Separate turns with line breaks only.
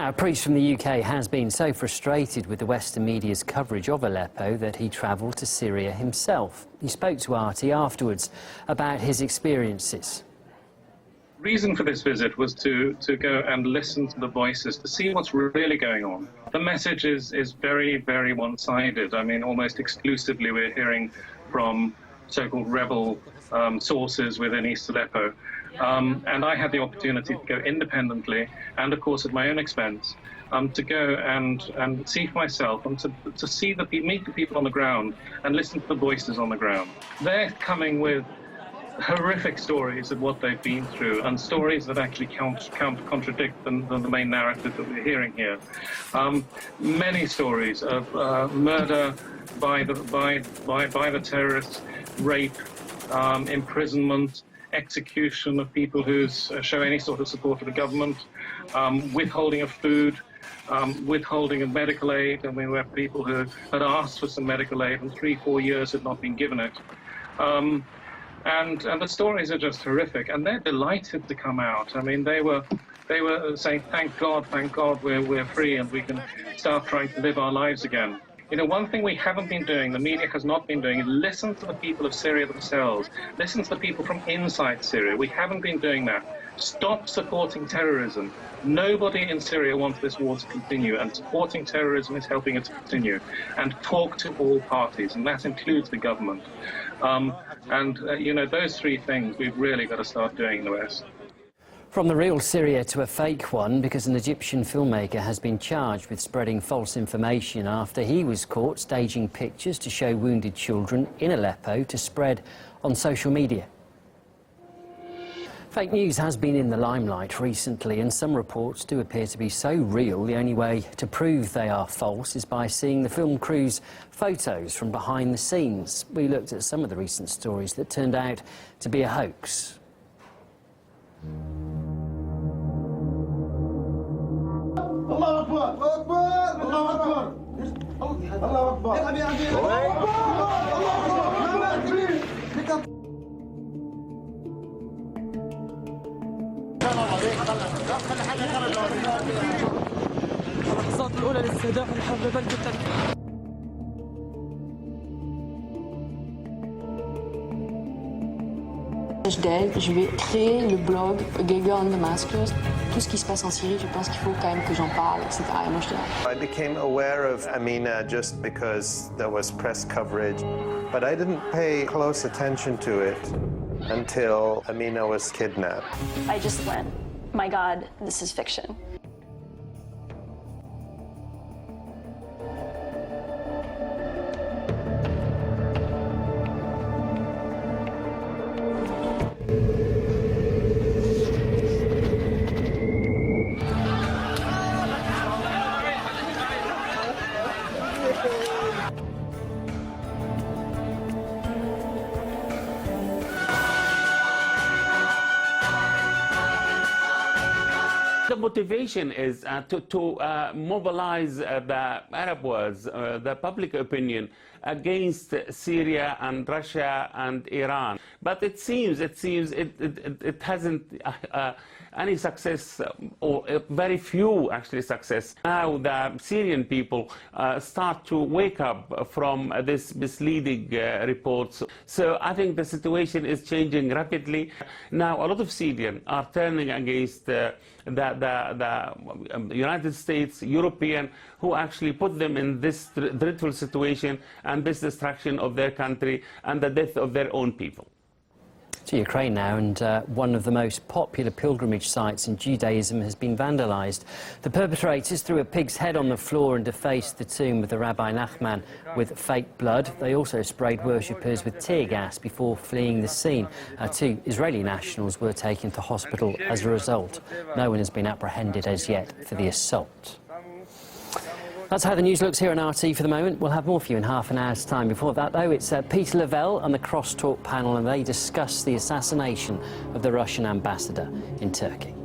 Now, a priest from the UK has been so frustrated with the Western media's coverage of Aleppo that he travelled to Syria himself. He spoke to RT afterwards about his experiences.
The reason for this visit was to go and listen to the voices, to see what's really going on. The message is very, very one-sided. I mean, almost exclusively we're hearing from so-called rebel sources within East Aleppo. And I had the opportunity to go independently and, of course, at my own expense, to go and see for myself and to see meet the people on the ground and listen to the voices on the ground. They're coming with horrific stories of what they've been through and stories that actually contradict the main narrative that we're hearing here. Many stories of murder by the terrorists, rape, imprisonment, execution of people who show any sort of support for the government, withholding of food, withholding of medical aid. I mean, we have people who had asked for some medical aid and 3-4 years had not been given it. And the stories are just horrific, and they're delighted to come out. I mean, they were saying, thank God, we're free and we can start trying to live our lives again. You know, one thing we haven't been doing, the media has not been doing, is listen to the people of Syria themselves. Listen to the people from inside Syria. We haven't been doing that. Stop supporting terrorism. Nobody in Syria wants this war to continue, and supporting terrorism is helping it to continue. And talk to all parties, and that includes the government. You know, those three things we've really got to start doing in the West.
From the real Syria to a fake one, because an Egyptian filmmaker has been charged with spreading false information after he was caught staging pictures to show wounded children in Aleppo to spread on social media. Fake news has been in the limelight recently, and some reports do appear to be so real the only way to prove they are false is by seeing the film crew's photos from behind the scenes. We looked at some of the recent stories that turned out to be a hoax.
Allah Akbar! Allah Akbar! Allah Akbar!
اللحظات الأولى لاستهداف الحرب بلدة.
Je vais créer le blog Geiger on Damascus. Tout ce qui se passe en Syrie, je pense qu'il faut quand même que j'en parle, etc. Et moi,
I became aware of Amina just because there was press coverage, but I didn't pay close attention to it until Amina was kidnapped.
I just went, my God, this is fiction.
The motivation is to mobilize the Arab world, the public opinion, against Syria and Russia and Iran. But it seems it hasn't any success, or very few actually success. Now the Syrian people start to wake up from this misleading reports. So I think the situation is changing rapidly. Now a lot of Syrians are turning against the United States, European, who actually put them in this dreadful situation and this destruction of their country and the death of their own people.
To Ukraine now, and one of the most popular pilgrimage sites in Judaism has been vandalised. The perpetrators threw a pig's head on the floor and defaced the tomb of the Rabbi Nachman with fake blood. They also sprayed worshippers with tear gas before fleeing the scene. 2 Israeli nationals were taken to hospital as a result. No one has been apprehended as yet for the assault. That's how the news looks here on RT for the moment. We'll have more for you in half an hour's time. Before that, though, it's Peter Lavelle and the Crosstalk panel, and they discuss the assassination of the Russian ambassador in Turkey.